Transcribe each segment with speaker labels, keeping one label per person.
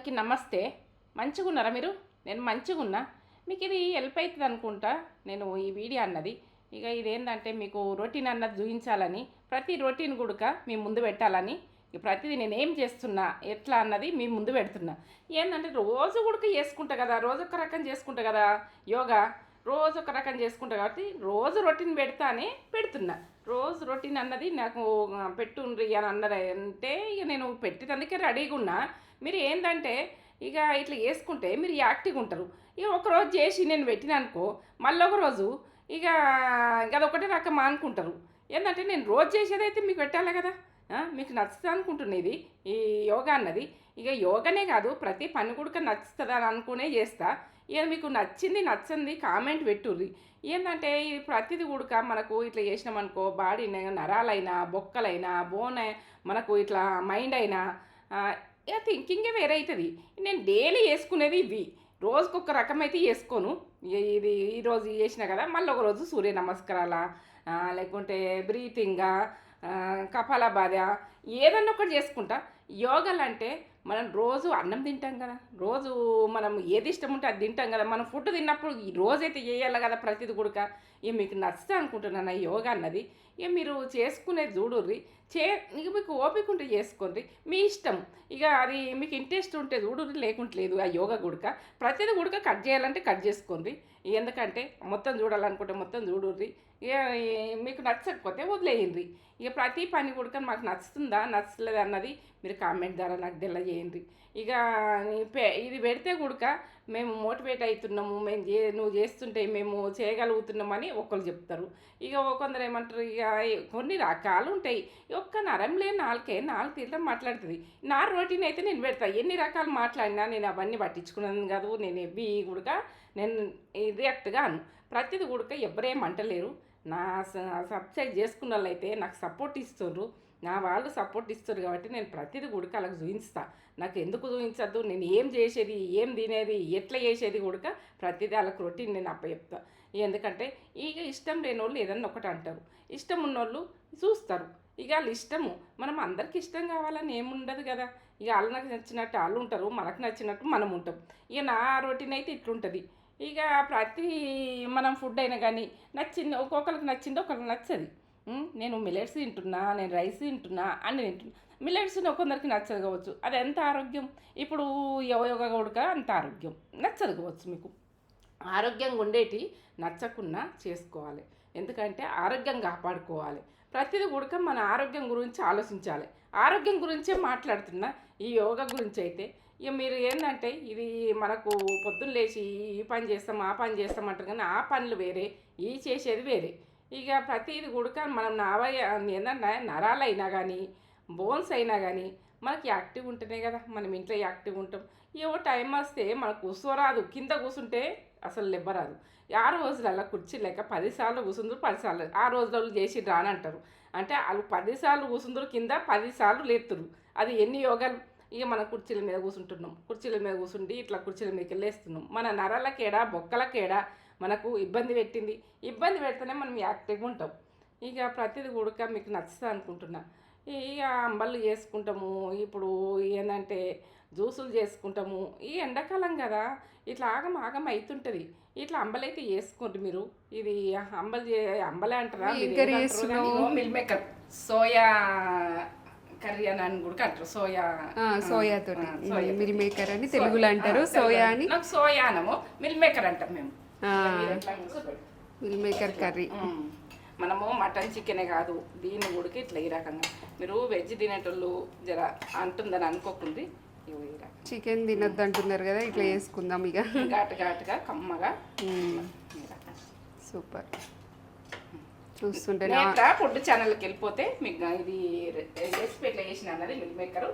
Speaker 1: అందరికీ నమస్తే. మంచిగున్నారా మీరు? నేను మంచిగున్నా. మీకు ఇది హెల్ప్ అవుతుంది అనుకుంటా నేను ఈ వీడియో అన్నది. ఇక ఇదేంటంటే మీకు రొటీన్ అన్నది చూపించాలని, ప్రతి రొటీన్ గుడక మీ ముందు పెట్టాలని, ప్రతిదీ నేను ఏం చేస్తున్నా ఎట్లా అన్నది మీ ముందు పెడుతున్నా. ఏంటంటే రోజు గుడక చేసుకుంటా కదా, రోజు ఒక రకం చేసుకుంటా కదా యోగా, రోజు ఒక రకం చేసుకుంటా కాబట్టి రోజు రొటీన్ పెడతానే పెడుతున్నా. రోజు రొటీన్ అన్నది నాకు పెట్టుండ్రి అని అన్నది అంటే ఇక నేను పెట్టేందుకే రెడీగా ఉన్నా. మీరు ఏంటంటే ఇక ఇట్లా చేసుకుంటే మీరు యాక్టివ్గా ఉంటారు. ఇక ఒకరోజు చేసి నేను పెట్టిన అనుకో, మళ్ళీ ఒకరోజు ఇక అదొకటే రకం అనుకుంటారు. ఏంటంటే నేను రోజు చేసేదైతే మీకు పెట్టాలి కదా. మీకు నచ్చుతుంది అనుకుంటున్నా ఇది ఈ యోగా అన్నది. ఇక యోగానే కాదు, ప్రతి పని కూడా నచ్చుతుంది అని అనుకునే చేస్తా. ఇక మీకు నచ్చింది నచ్చంది కామెంట్ పెట్టుర్రి. ఏంటంటే ఇది ప్రతిది కూడా మనకు ఇట్లా చేసినామనుకో, బాడీ నరాలైనా బొక్కలైనా బోన్ మనకు ఇట్లా మైండ్ అయినా ఇక థింకింగే వేరే అవుతుంది. నేను డైలీ వేసుకునేది ఇవి, రోజుకొక రకమైతే వేసుకోను. ఇది ఈరోజు చేసినా కదా, మళ్ళీ ఒకరోజు సూర్య నమస్కారాల, లేకుంటే బ్రీతింగా, కపాలభాతి, ఏదన్నా ఒకటి చేసుకుంటా. యోగాలు అంటే మనం రోజు అన్నం తింటాం కదా, రోజు మనం ఏది ఇష్టం ఉంటే అది తింటాం కదా. మనం ఫుడ్ తిన్నప్పుడు ఈ రోజైతే చేయాలి కదా ప్రతిది కూడా. ఇక మీకు నచ్చుతా అనుకుంటున్నాను యోగా అన్నది. ఇక మీరు చేసుకునేది చూడుర్రి. ఇక మీకు ఓపిక ఉంటే చేసుకోండి, మీ ఇష్టం. ఇక అది మీకు ఇంట్రెస్ట్ ఉంటే చూడుర్రి, లేకుంటలేదు. ఆ యోగా గుడక ప్రతిది గుడక కట్ చేయాలంటే కట్ చేసుకోండి. ఎందుకంటే మొత్తం చూడాలనుకుంటే మొత్తం చూడుర్రి. ఇక మీకు నచ్చకపోతే వదిలేయండి. ఇక ప్రతి పని కూడా మాకు నచ్చుతుందా నచ్చలేదు అన్నది మీరు కామెంట్ ద్వారా నాకు తెలియజేయండి. ఇక ఇది పెడితే కూడా మేము మోటివేట్ అవుతున్నాము, నువ్వు చేస్తుంటే మేము చేయగలుగుతున్నామని ఒకరు చెప్తారు. ఇక కొందరు ఏమంటారు, ఇక కొన్ని రకాలు ఉంటాయి. ఒక్క నరం లేని నాలుగు తీర్థం మాట్లాడుతుంది. నా రొటీన్ అయితే నేను పెడతా. ఎన్ని రకాలు మాట్లాడినా నేను అవన్నీ పట్టించుకున్నాను కాదు. నేను ఎవ్వి కూడా నేను రియాక్ట్గా అను. ప్రతిది కూడా ఎవరేం అంటలేరు. నా సబ్స్క్రైబ్ చేసుకున్న వాళ్ళు అయితే నాకు సపోర్ట్ ఇస్తున్నారు. నా వాళ్ళు సపోర్ట్ ఇస్తారు కాబట్టి నేను ప్రతిదీ కూడా అలాగ చూపిస్తా. నాకు ఎందుకు చూపించద్దు, నేను ఏం చేసేది, ఏం తినేది, ఎట్లా చేసేది కూడా ప్రతిదీ వాళ్ళకి రొటీన్ నేను చెప్తా. ఎందుకంటే ఇక ఇష్టం లేని వాళ్ళు ఏదన్నా ఒకటి అంటారు, ఇష్టం ఉన్నోళ్ళు చూస్తారు. ఇక వాళ్ళ ఇష్టము. మనం అందరికి ఇష్టం కావాలని ఏముండదు కదా. ఇక వాళ్ళకి నచ్చినట్టు వాళ్ళు ఉంటారు, మనకు నచ్చినట్టు మనం ఉంటాం. ఇక నా రొటీన్ అయితే ఇట్లుంటుంది. ఇక ప్రతి మనం ఫుడ్ అయినా కానీ నచ్చింది, ఒక్కొక్కరికి నచ్చింది ఒకరికి నచ్చది. నేను మిల్లెట్స్ తింటున్నా, నేను రైస్ తింటున్నా, అన్ని తింటున్నా. మిల్లెట్స్ కొందరికి నచ్చదు కావచ్చు, అది ఎంత ఆరోగ్యం. ఇప్పుడు యోగా కూడా అంత ఆరోగ్యం నచ్చదు కావచ్చు మీకు. ఆరోగ్యంగా ఉండేటి నచ్చకుండా చేసుకోవాలి. ఎందుకంటే ఆరోగ్యం కాపాడుకోవాలి. ప్రతిదీ కూడా మన ఆరోగ్యం గురించి ఆలోచించాలి. ఆరోగ్యం గురించే మాట్లాడుతున్నా ఈ యోగా గురించి అయితే. ఇక మీరు ఏంటంటే ఇది మనకు పొద్దున్న లేచి ఈ పని చేస్తాం ఆ పని చేస్తాం అంటారు, కానీ ఆ పనులు వేరే, ఈ చేసేది వేరే. ఇక ప్రతిది కూడా మనం ఏంటంటే నరాలైనా కానీ బోన్స్ అయినా కానీ మనకి యాక్టివ్ ఉంటేనే కదా మనం ఇంట్లో యాక్టివ్ ఉంటాం. ఏవో టైం వస్తే మనకు కూర్చోరాదు, కింద కూర్చుంటే అసలు లెబ్బరాదు. ఆ రోజులలో కుర్చీ లేక 10 సార్లు కూర్చుందరు, 10 సార్లు ఆ రోజులలో చేసి రానంటారు. అంటే వాళ్ళు 10 సార్లు కూర్చుందరు, కింద 10 సార్లు లేతురు. అది ఎన్ని యోగాలు. ఇక మనం కుర్చీల మీద కూర్చుంటున్నాం, కుర్చీల మీద కూర్చుండి ఇట్లా కుర్చీల మీదకి వెళ్ళేస్తున్నాం. మన నరాలకేడా బొక్కలకేడా మనకు ఇబ్బంది పెట్టింది. ఇబ్బంది పెడితేనే మనం యాక్టివ్గా ఉంటాం. ఇక ప్రతిది కూడా మీకు నచ్చుతుంది అనుకుంటున్నా. ఇక అంబళ్ళు చేసుకుంటాము, ఇప్పుడు ఏంటంటే జ్యూసులు చేసుకుంటాము. ఈ ఎండాకాలం కదా, ఇట్లా ఆగం ఆగం అవుతుంటుంది. ఇట్లా అంబలైతే చేసుకోండి మీరు. ఇది అంబలే అంటారా, మిల్ మేకర్ సోయా కర్రీ అని కూడా అంటారు.
Speaker 2: సోయాతో మిల్ మేకర్ అని తెలుగులో అంటారు, సోయా అని.
Speaker 1: నాకు సోయా అనము, మిల్ మేకర్ అంటాం మేము.
Speaker 2: Meal maker curry.
Speaker 1: మనము మటన్ చికెనే కాదు, దీన్ని కూడా ఇట్లా ఈ రకంగా మీరు వెజ్ తినేటోళ్ళు జర అంటుందని అనుకోకుంది.
Speaker 2: చికెన్ తినొద్దు అంటున్నారు కదా, ఇట్లా చేసుకుందాం ఇక.
Speaker 1: ఘాటుగా కమ్మగా.
Speaker 2: సూపర్. చూస్తుంటే
Speaker 1: ఫుడ్ ఛానల్కి వెళ్ళిపోతే మీకు ఇది రెసిపీ ఎట్లా చేసిన అన్నది, మిల్ మేకర్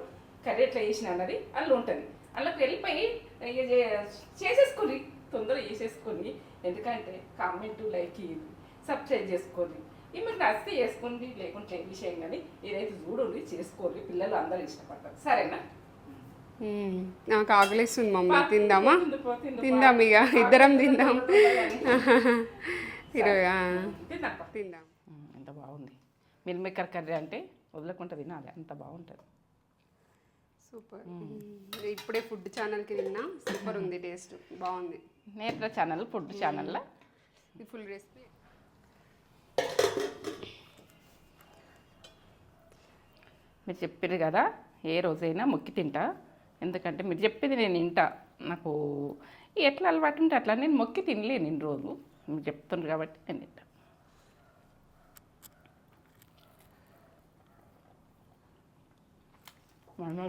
Speaker 1: కర్రీ ఎట్లా చేసిన అన్నది అందులో ఉంటుంది. అందులోకి వెళ్ళిపోయి చేసేసుకొని తొందరగా చేసేసుకొని, ఎందుకంటే కామెంట్ లైక్ సబ్స్క్రైబ్ చేసుకోండి. ఇవి మీకు నచ్చితే చేసుకోండి, లేకుంటే విషయం కానీ ఇదైతే చూడండి, చేసుకోండి. పిల్లలు అందరూ ఇష్టపడతారు. సరేనా?
Speaker 2: నాకు ఆకలిస్తుంది మమ్మీ, తిందామా? తిందాం ఇక, ఇద్దరం తిందాం. తిందాం.
Speaker 1: ఎంత బాగుంది మిల్ మేకర్ కర్రీ అంటే వదలకుండా తినాలి, అంత బాగుంటుంది.
Speaker 2: సూపర్. ఇప్పుడే ఫుడ్ ఛానల్కి తిన్నా, సూపర్ ఉంది, టేస్ట్ బాగుంది.
Speaker 1: నేత్ర ఛానల్ ఫుడ్ ఛానల్లో
Speaker 2: ఈ ఫుల్ రెసిపీ
Speaker 1: మీరు చెప్పారు కదా, ఏ రోజైనా మొక్కి తింటా. ఎందుకంటే మీరు చెప్పేది నేను తింటా. నాకు ఎట్లా అలవాటు ఉంటే అట్లా నేను మొక్కి తినలేను ఇన్ని రోజు. మీరు చెప్తున్నారు కాబట్టి నేను తింటా.
Speaker 2: ఇంత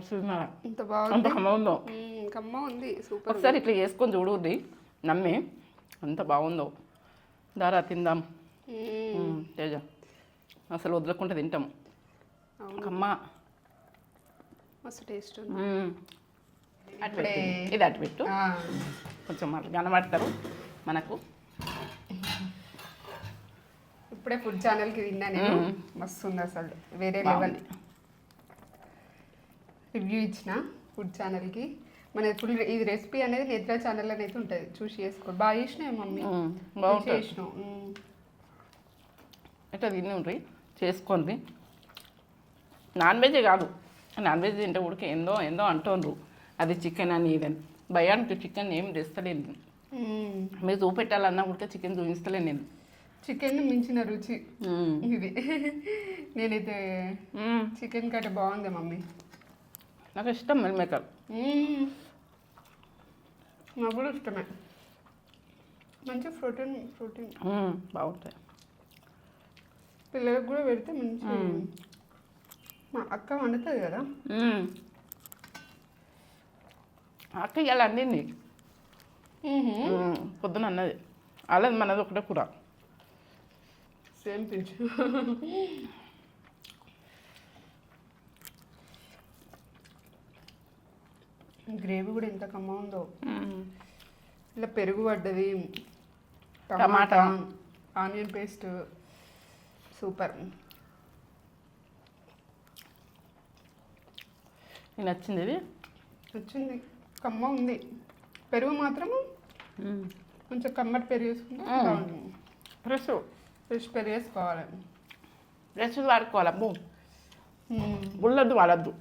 Speaker 1: అంత
Speaker 2: బాగుంది,
Speaker 1: కమ్మ ఉందో.
Speaker 2: కమ్మ ఉంది, సూపర్.
Speaker 1: ఒకసారి ఇట్లా చేసుకొని చూడుర్రి, నమ్మి అంత బాగుందో. దారా తిందాం తేజ, అసలు వదలకుండా తింటాం. అమ్మ
Speaker 2: మస్తు టేస్ట్ ఉంది.
Speaker 1: అటు పెట్టు, ఇది అటు పెట్టు, కొంచెం అట్లా కనబడతారు మనకు.
Speaker 2: ఇప్పుడే ఫుడ్ ఛానల్కి తిన్నా నేను, మస్తు ఉంది అసలు, వేరే లెవెల్. రివ్యూ ఇచ్చిన ఫుడ్ ఛానల్కి. మన ఫుల్ ఇది రెసిపీ అనేది నేత్ర ఛానల్లో అయితే ఉంటుంది, చూసి చేసుకో. బాగా చేసినాయి మమ్మీ,
Speaker 1: బాగుంటుంది.
Speaker 2: చేసినావు.
Speaker 1: ఇట్లా తిని చేసుకోండి. నాన్ వెజ్ కాదు, నాన్ వెజ్ తింటే ఉడికి ఏందో ఏందో అంటుండ్రు, అది చికెన్ అని ఇదని. భయానికి చికెన్ ఏం తెస్తలేను. మీరు చూపెట్టాలన్నా ఉడికే చికెన్ చూపిస్తలేను నేను.
Speaker 2: చికెన్ మించిన రుచి ఇది. నేనైతే చికెన్ కంటే బాగుంది మమ్మీ.
Speaker 1: నాకు ఇష్టం మిల్ మేకర్,
Speaker 2: నాకు కూడా ఇష్టమే. మంచి ప్రోటీన్ ప్రోటీన్
Speaker 1: బాగుంటాయి.
Speaker 2: పిల్లలకు కూడా పెడితే మంచి. మా అక్క వండుతుంది కదా,
Speaker 1: అక్క ఇవాళ అండింది పొద్దున అన్నది. అలాది మనది ఒకటే కూర.
Speaker 2: Same pinch. గ్రేవీ కూడా ఎంత కమ్మ ఉందో. ఇలా పెరుగు పడ్డది, టమాటా, ఆనియన్ పేస్ట్, సూపర్.
Speaker 1: నీకు నచ్చింది ఇది?
Speaker 2: వచ్చింది, కమ్మ ఉంది. పెరుగు మాత్రము కొంచెం కమ్మటి పెరుగు వేసుకుంటే బాగుంటుంది.
Speaker 1: ఫ్రెష్
Speaker 2: ఫ్రెష్ పెరుగు వేసుకోవాలి.
Speaker 1: ఫ్రెష్ వాడుకోవాలి. అబ్బో గుళ్ళొద్దు వాడద్దు.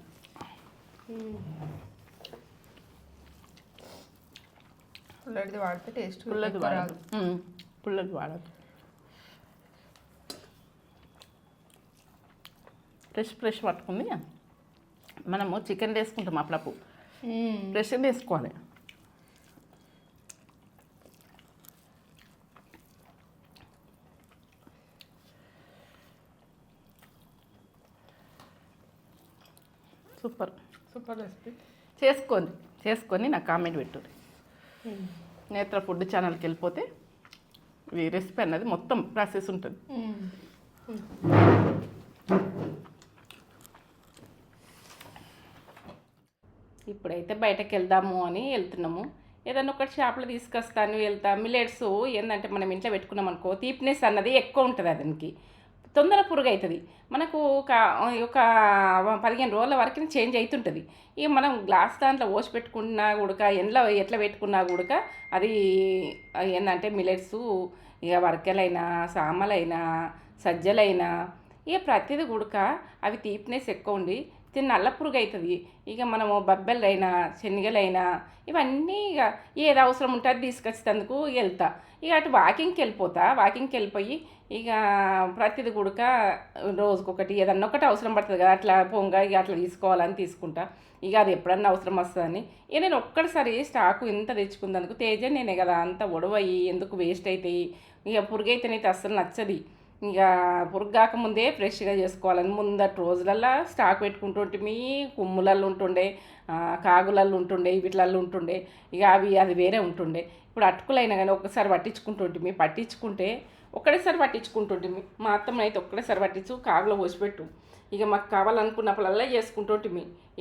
Speaker 2: పుల్లడిది వాడితే టేస్ట్
Speaker 1: పుల్లది వాడద్దు, పుల్లది వాడద్దు. ఫ్రెష్ పట్టుకుంది. మనము చికెన్ వేసుకుంటాం అప్పుడప్పుడు, ఫ్రెష్ వేసుకోవాలి. Super
Speaker 2: super recipe.
Speaker 1: చేసుకొని నాకు కామెంట్ పెట్టు. నేత్ర ఫుడ్ ఛానల్కి వెళ్ళిపోతే ఈ రెసిపీ అన్నది మొత్తం ప్రాసెస్ ఉంటుంది. ఇప్పుడైతే బయటకు వెళ్దాము అని వెళ్తున్నాము. ఏదన్నా ఒకటి షాప్లో తీసుకొస్తాను వెళ్తా. మిల్లెట్స్ ఏంటంటే మనం ఇంట్లో పెట్టుకున్నాం అనుకో, తీపినెస్ అన్నది ఎక్కువ ఉంటుంది. దానికి తొందర పురుగు అవుతుంది. మనకు ఒక 15 రోజుల వరకు చేంజ్ అవుతుంటుంది. ఇక మనం గ్లాస్ దాంట్లో పోసి పెట్టుకున్నా కూడా, ఎండ్లో ఎట్లా పెట్టుకున్నా కూడా అది ఏంటంటే మిల్లెట్స్ ఇక వరకలైనా, సామలైనా, సజ్జలైనా ఇక ప్రతిదీ గుడక అవి తీపినెస్ ఎక్కువ ఉండి నల్ల పురుగు అవుతుంది. ఇక మనము బబ్బెలైనా, శనగలైనా ఇవన్నీ ఇక ఏది అవసరం ఉంటే అది తీసుకొచ్చేందుకు వెళ్తా. ఇక అటు వాకింగ్కి వెళ్ళిపోయి ఇక ప్రతిది గుడక రోజుకొకటి ఏదన్నా ఒకటి అవసరం పడుతుంది కదా, అట్లా పొంగ ఇక అట్లా తీసుకోవాలని తీసుకుంటా. ఇక అది ఎప్పుడన్నా అవసరం వస్తుందని ఇక నేను ఒక్కడిసారి స్టాకు ఇంత తెచ్చుకుందందుకు తేజ నేనే కదా, అంత ఒడవయి ఎందుకు వేస్ట్ అవుతాయి. ఇక పురుగు అయితేనైతే అస్సలు నచ్చది. ఇక పురుగు కాకముందే ఫ్రెష్గా చేసుకోవాలని ముందటి రోజులల్లో స్టాక్ పెట్టుకుంటుంటే కుమ్ములల్లో ఉంటుండే, కాగులల్లో ఉంటుండే, వీటిలల్లో ఉంటుండే. ఇక అది వేరే ఉంటుండే. ఇప్పుడు అటుకులైనా కానీ ఒక్కసారి పట్టించుకుంటే ఒక్కడేసారి పట్టించుకుంటుంటే మా అత్తమ్మ అయితే ఒక్కడేసారి పట్టించు కాగులో పోసిపెట్టు. ఇక మాకు కావాలనుకున్నప్పుడల్లా చేసుకుంటుంటే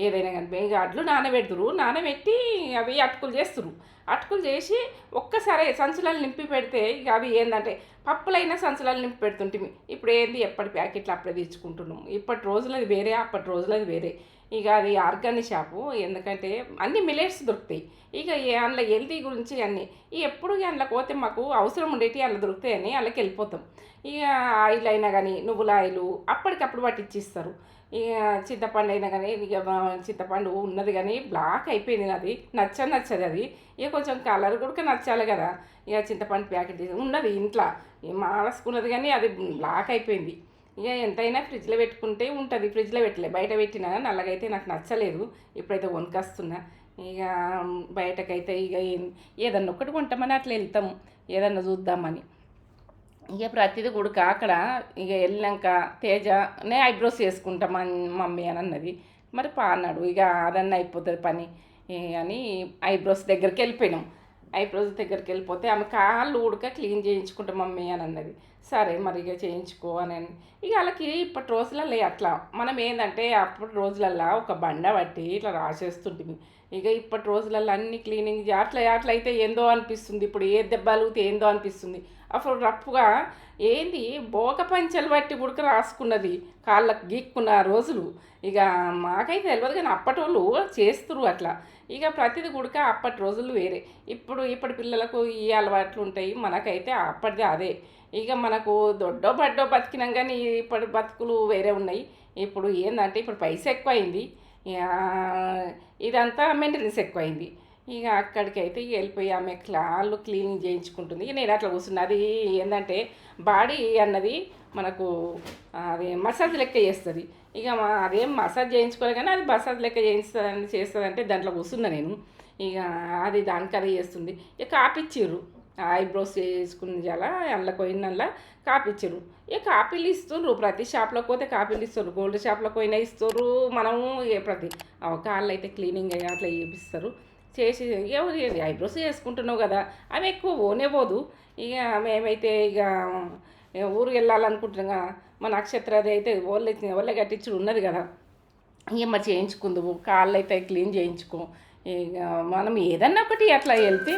Speaker 1: ఏదైనా కానీ ఇక అడ్లు నానబెట్టి అవి అటుకులు చేసి ఒక్కసారి సంచులాలు నింపి పెడితే ఇక అవి ఏంటంటే పప్పులైనా సంచులాలు నింపి పెడుతుంటే ఇప్పుడు ఏంది ఎప్పటి ప్యాకెట్లు అప్పుడే తెచ్చుకుంటున్నాము. ఇప్పటి రోజులది వేరే, అప్పటి రోజులది వేరే. ఇక అది ఆర్గానిక్ షాపు, ఎందుకంటే అన్ని మిల్లెట్స్ దొరుకుతాయి. ఇక అందులో హెల్తీ గురించి అన్నీ ఎప్పుడు అందులో పోతే మాకు అవసరం ఉండేవి అందులో దొరుకుతాయని అందులోకి వెళ్ళిపోతాం. ఇక ఆయిల్ అయినా కానీ నువ్వుల ఆయిల్ అప్పటికప్పుడు పట్టించిస్తారు. ఇక చింతపండు అయినా కానీ ఇక చింతపండు ఉన్నది కానీ బ్లాక్ అయిపోయింది, అది నచ్చదు అది. ఇక కొంచెం కలర్ కూడా నచ్చాలి కదా. ఇక చింతపండు ప్యాకెట్ ఉన్నది ఇంట్లో మాడసుకున్నది కానీ అది బ్లాక్ అయిపోయింది. ఇక ఎంతైనా ఫ్రిడ్జ్లో పెట్టుకుంటే ఉంటుంది, ఫ్రిడ్జ్లో పెట్టలే, బయట పెట్టినా నల్లగైతే నాకు నచ్చలేదు. ఇప్పుడైతే వణుకొస్తున్నా. ఇక బయటకైతే ఇక ఏదన్నా ఒకటి కొంటామని అట్లా వెళ్తాము, ఏదన్నా చూద్దామని. ఇక ప్రతిదీ కూడా అక్కడ ఇక వెళ్ళాక తేజనే ఐబ్రోస్ చేసుకుంటాం మమ్మీ అని అన్నది. మరి అన్నాడు ఇక అదన్నా అయిపోతుంది పని అని ఐబ్రోస్ దగ్గరికి వెళ్ళిపోయినాం. ఐబ్రోస్ దగ్గరికి వెళ్ళిపోతే ఆమె కాళ్ళు ఉడక క్లీన్ చేయించుకుంటాం మమ్మీ అని అన్నది. సరే మరి ఇక చేయించుకో అని. ఇక వాళ్ళకి ఇప్పటి రోజులలో అట్లా మనం ఏంటంటే అప్పటి రోజులల్లో ఒక బండ బట్టి ఇట్లా రాసేస్తుంటుంది. ఇక ఇప్పటి రోజులలో అన్ని క్లీనింగ్ అట్లా అయితే ఏందో అనిపిస్తుంది. ఇప్పుడు ఏ దెబ్బలుగితే ఏందో అనిపిస్తుంది. అప్పుడు రఫ్గా ఏంది బోక పంచలు బట్టి గుడక రాసుకున్నది, కాళ్ళకు గీక్కున్న రోజులు. ఇక మాకైతే తెలియదు కానీ అప్పటి వాళ్ళు చేస్తురు అట్లా. ఇక ప్రతిది గుడక అప్పటి రోజులు వేరే. ఇప్పటి పిల్లలకు ఈ అలవాట్లు ఉంటాయి, మనకైతే అప్పటిది అదే. ఇక మనకు దొడ్డో బడ్డో బతికినాం కానీ ఇప్పటి బతుకులు వేరే ఉన్నాయి. ఇప్పుడు ఏంటంటే ఇప్పుడు పైసా ఎక్కువైంది, ఇదంతా మెయింటెనెన్స్ ఎక్కువైంది. ఇక అక్కడికైతే ఇక వెళ్ళిపోయి ఆమె కాళ్ళు క్లీనింగ్ చేయించుకుంటుంది. ఇక నేను అట్లా కూర్చున్నా. అది ఏంటంటే బాడీ అన్నది మనకు అది మసాజ్ లెక్క చేస్తుంది. ఇక అదేం మసాజ్ చేయించుకోవాలి కానీ అది మసాజ్ లెక్క చేస్తుందంటే దాంట్లో కూర్చున్నా నేను. ఇక అది దానికి అది చేస్తుంది. ఇక కాపిచ్చిర్రు, ఐబ్రోస్ చేసుకుని చాలా అందులో పోయినల్లా కాపిచ్చిర్రు. ఇక కాపీలు ఇస్తుర్రు, ప్రతి షాప్లోకి పోతే కాపీలు ఇస్తారు, గోల్డ్ షాప్లోకి పోయినా ఇస్తారు. మనము ప్రతి కాళ్ళు అయితే క్లీనింగ్ అట్లా చేపిస్తారు. చేసి ఎవరు ఐబ్రోస్ చేసుకుంటున్నావు కదా, అవి ఎక్కువ పోనే పోదు. ఇక మేమైతే ఇక ఊరికి వెళ్ళాలనుకుంటున్నాం. మా నక్షత్రది అయితే ఒళ్ళే కట్టించుడు ఉన్నది కదా, ఇక మరి చేయించుకుందువు, కాళ్ళు అయితే క్లీన్ చేయించుకో. ఇక మనం ఏదన్నా ఒకటి అట్లా వెళ్తే